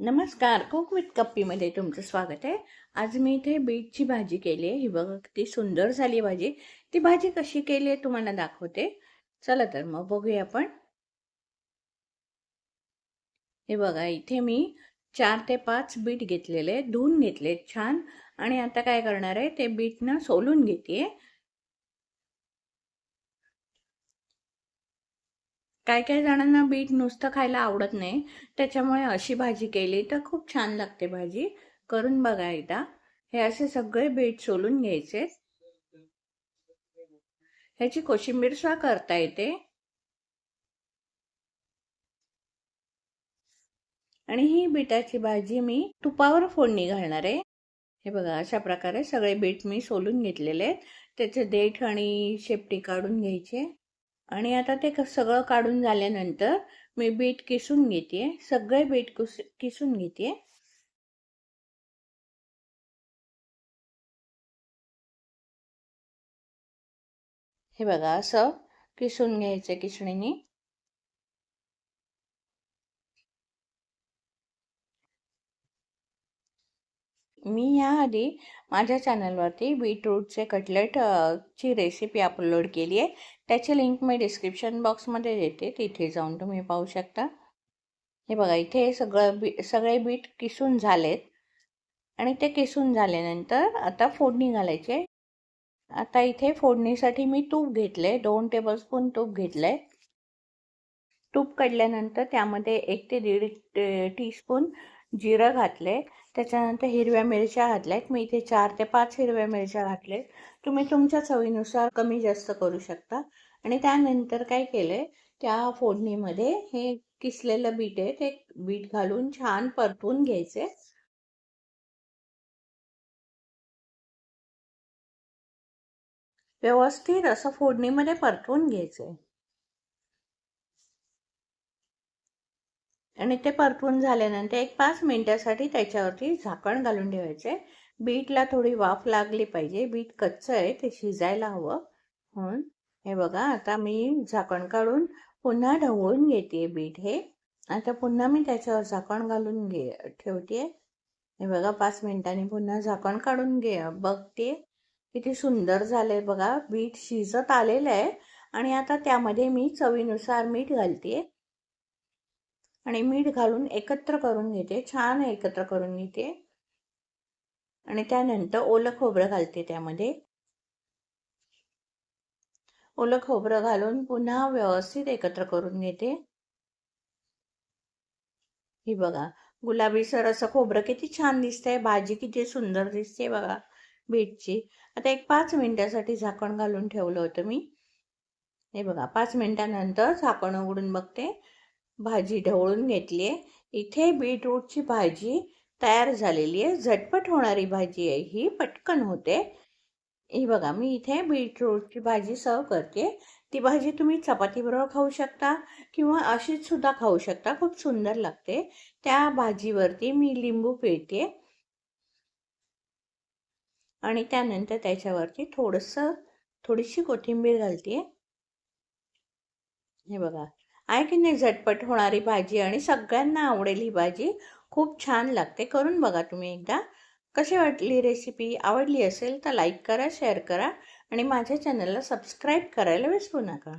नमस्कार, cook with कप्पीमध्ये तुमचं स्वागत आहे। आज मी इथे बीटची भाजी केली आहे। ही बघा किती सुंदर झाली भाजी। ती भाजी कशी केली आहे तुम्हाला दाखवते। चला तर मग बघूया आपण। हे बघा इथे मी 4 ते 5 बीट घेतलेले, धुवून घेतले छान। आणि आता काय करणार आहे, ते बीट ना सोलून घेते। काय काय जणांना बीट नुसतं खायला आवडत नाही, त्याच्यामुळे अशी भाजी केली तर खूप छान लागते भाजी। करून बघा एकदा। हे असे सगळे बीट सोलून घ्यायचे। ह्याची कोशिंबीर सुद्धा करता येते। आणि ही बीटाची भाजी मी तुपावर फोडणी घालणार आहे। हे बघा अशा प्रकारे सगळे बीट मी सोलून घेतलेले आहेत। त्याचे देठ आणि शेपटी काढून घ्यायचे। आणि आता ते सगळं काढून झाल्यानंतर मी बीट किसून घेते। सगळे बीट किसून घेते। हे बघा असं किसून घ्यायचं किसणीने। मी याआधी माझ्या चॅनलवरती बीटरूटचे कटलेट ची रेसिपी अपलोड केली आहे। त्याची लिंक मी डिस्क्रिप्शन बॉक्समध्ये देते, तिथे जाऊन तुम्ही पाहू शकता। हे बघा इथे सगळे बीट किसून झालेत। आणि ते किसून झाल्यानंतर आता फोडणी घालायची। आता इथे फोडणीसाठी मी तूप घेतले, 2 टेबलस्पून तूप घेतले। तूप काढल्यानंतर त्यामध्ये 1 ते 1.5 टीस्पून जिरं घातले। त्याच्यानंतर हिरव्या मिरच्या घातल्यात। मी इथे 4 ते 5 हिरव्या मिरच्या घातले। तुम्ही तुमच्या चवीनुसार कमी जास्त करू शकता। आणि त्यानंतर काय केले, त्या फोडणीमध्ये हे किसलेलं बीट आहे ते बीट घालून छान परतून घ्यायचे। व्यवस्थित असं फोडणीमध्ये परतून घ्यायचे। आणि ते परतून झाल्यानंतर 1-5 मिनिटासाठी त्याच्यावरती झाकण घालून ठेवायचे। बीटला थोडी वाफ लागली पाहिजे, बीट कच्चं आहे ते शिजायला हवं म्हणून। हे बघा आता मी झाकण काढून पुन्हा ढवळून घेते बीट हे। आता पुन्हा मी त्याच्यावर झाकण घालून ठेवते। हे बघा 5 मिनिटांनी पुन्हा झाकण काढून बघते किती सुंदर झालंय बघा। बीट शिजत आलेलं आहे। आणि आता त्यामध्ये मी चवीनुसार मीठ घालते। आणि मीठ घालून एकत्र करून घेते, छान एकत्र करून घेते। आणि त्यानंतर ओलं खोबरं घालते त्यामध्ये। ओलं खोबरं घालून पुन्हा व्यवस्थित एकत्र करून घेते। ही बघा गुलाबीसर असं खोबरं किती छान दिसतंय, भाजी किती सुंदर दिसते बघा बीटची। आता 1-5 मिनिटासाठी झाकण घालून ठेवलं होतं मी। हे बघा 5 मिनिटानंतर झाकण उघडून बघते, भाजी ढवळून घेतली आहे। इथे बीटरूटची भाजी तयार झालेली आहे। झटपट होणारी भाजी आहे ही, पटकन होते। ही बघा मी इथे बीटरूटची भाजी सर्व करते। ती भाजी तुम्ही चपातीबरोबर खाऊ शकता किंवा अशीच सुद्धा खाऊ शकता, खूप सुंदर लागते। त्या भाजीवरती मी लिंबू पिळते। आणि त्यानंतर त्याच्यावरती थोडीशी कोथिंबीर घालते। हे बघा आहे की नाही झटपट होणारी भाजी, आणि सगळ्यांना आवडेल ही भाजी, खूप छान लागते। करून बघा तुम्ही एकदा। कशी वाटली रेसिपी? आवडली असेल तर लाईक करा, शेअर करा आणि माझ्या चॅनलला सबस्क्राईब करायला विसरू नका।